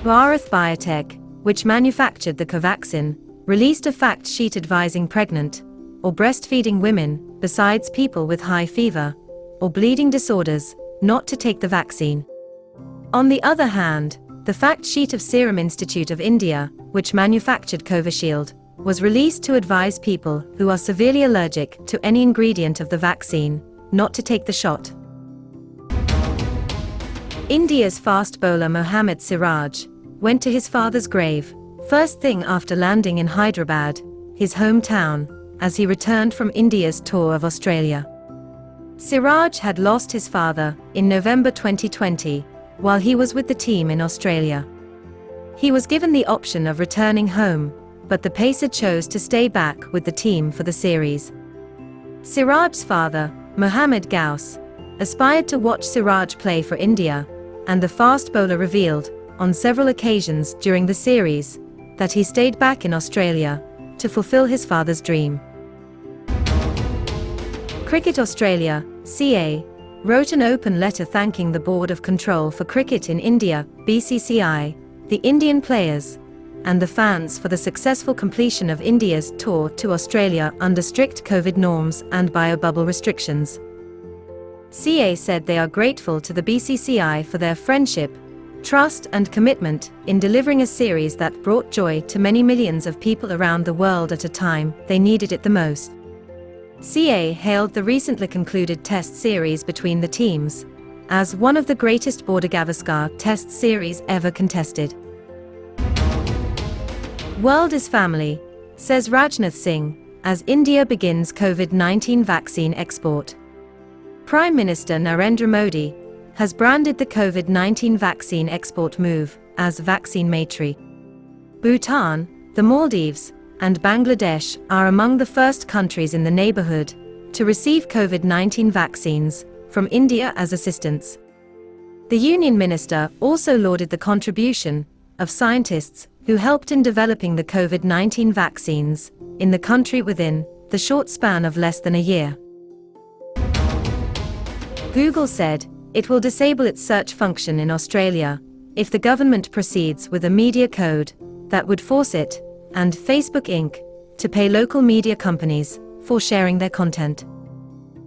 Bharat Biotech, which manufactured the Covaxin, released a fact sheet advising pregnant or breastfeeding women, besides people with high fever or bleeding disorders, not to take the vaccine. On the other hand, the fact sheet of Serum Institute of India, which manufactured Covishield, was released to advise people who are severely allergic to any ingredient of the vaccine not to take the shot. India's fast bowler Mohammed Siraj went to his father's grave, first thing after landing in Hyderabad, his hometown, as he returned from India's tour of Australia. Siraj had lost his father in November 2020, while he was with the team in Australia. He was given the option of returning home, but the pacer chose to stay back with the team for the series. Siraj's father, Mohammed Ghaus, aspired to watch Siraj play for India, and the fast bowler revealed, on several occasions during the series, that he stayed back in Australia to fulfill his father's dream. Cricket Australia, CA, wrote an open letter thanking the Board of Control for Cricket in India, BCCI, the Indian players, and the fans for the successful completion of India's tour to Australia under strict COVID norms and biobubble restrictions. CA said they are grateful to the BCCI for their friendship, trust and commitment in delivering a series that brought joy to many millions of people around the world at a time they needed it the most. CA hailed the recently concluded test series between the teams as one of the greatest Border Gavaskar test series ever contested. World is family, says Rajnath Singh, as India begins COVID-19 vaccine export. Prime Minister Narendra Modi has branded the COVID-19 vaccine export move as VaccineMaitri. Bhutan, the Maldives, and Bangladesh are among the first countries in the neighborhood to receive COVID-19 vaccines from India as assistance. The Union Minister also lauded the contribution of scientists who helped in developing the COVID-19 vaccines in the country within the short span of less than a year. Google said it will disable its search function in Australia if the government proceeds with a media code that would force it and Facebook Inc. to pay local media companies for sharing their content.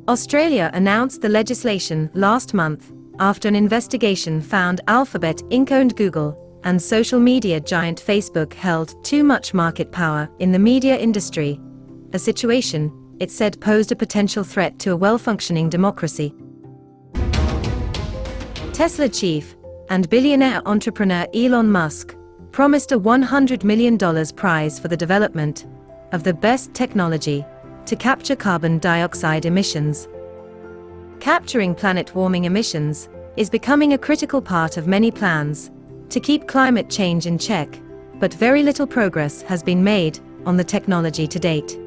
Australia announced the legislation last month after an investigation found Alphabet Inc. owned Google and social media giant Facebook held too much market power in the media industry, a situation it said posed a potential threat to a well-functioning democracy. Tesla chief and billionaire entrepreneur Elon Musk promised a $100 million prize for the development of the best technology to capture carbon dioxide emissions. Capturing planet-warming emissions is becoming a critical part of many plans to keep climate change in check, but very little progress has been made on the technology to date.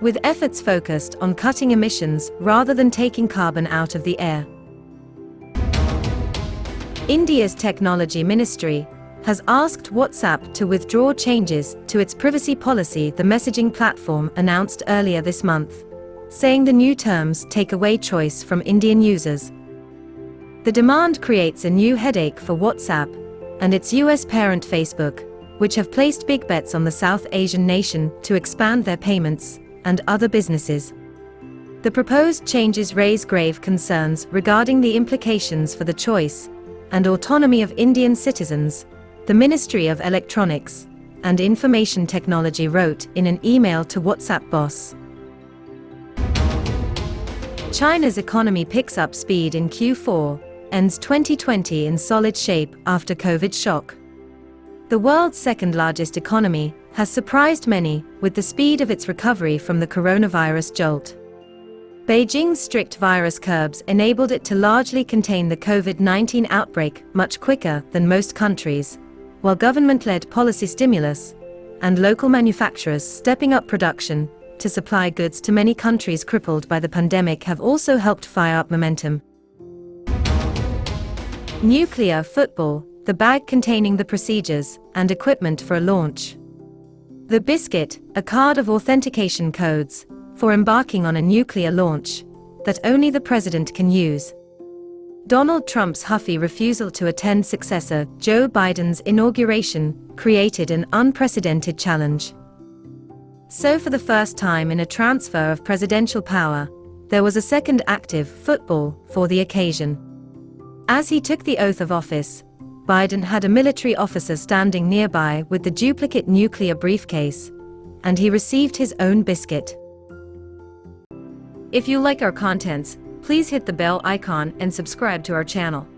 With efforts focused on cutting emissions rather than taking carbon out of the air. India's Technology Ministry has asked WhatsApp to withdraw changes to its privacy policy, the messaging platform announced earlier this month, saying the new terms take away choice from Indian users. The demand creates a new headache for WhatsApp and its US parent Facebook, which have placed big bets on the South Asian nation to expand their payments and other businesses. The proposed changes raise grave concerns regarding the implications for the choice and autonomy of Indian citizens, the Ministry of Electronics and Information Technology wrote in an email to WhatsApp boss. China's economy picks up speed in Q4, ends 2020 in solid shape after COVID shock. The world's second-largest economy has surprised many with the speed of its recovery from the coronavirus jolt. Beijing's strict virus curbs enabled it to largely contain the COVID-19 outbreak much quicker than most countries, while government-led policy stimulus and local manufacturers stepping up production to supply goods to many countries crippled by the pandemic have also helped fire up momentum. Nuclear football, the bag containing the procedures and equipment for a launch. The biscuit, a card of authentication codes for embarking on a nuclear launch that only the president can use. Donald Trump's huffy refusal to attend successor Joe Biden's inauguration created an unprecedented challenge. So for the first time in a transfer of presidential power, there was a second active football for the occasion. As he took the oath of office, Biden had a military officer standing nearby with the duplicate nuclear briefcase, and he received his own biscuit. If you like our contents, please hit the bell icon and subscribe to our channel.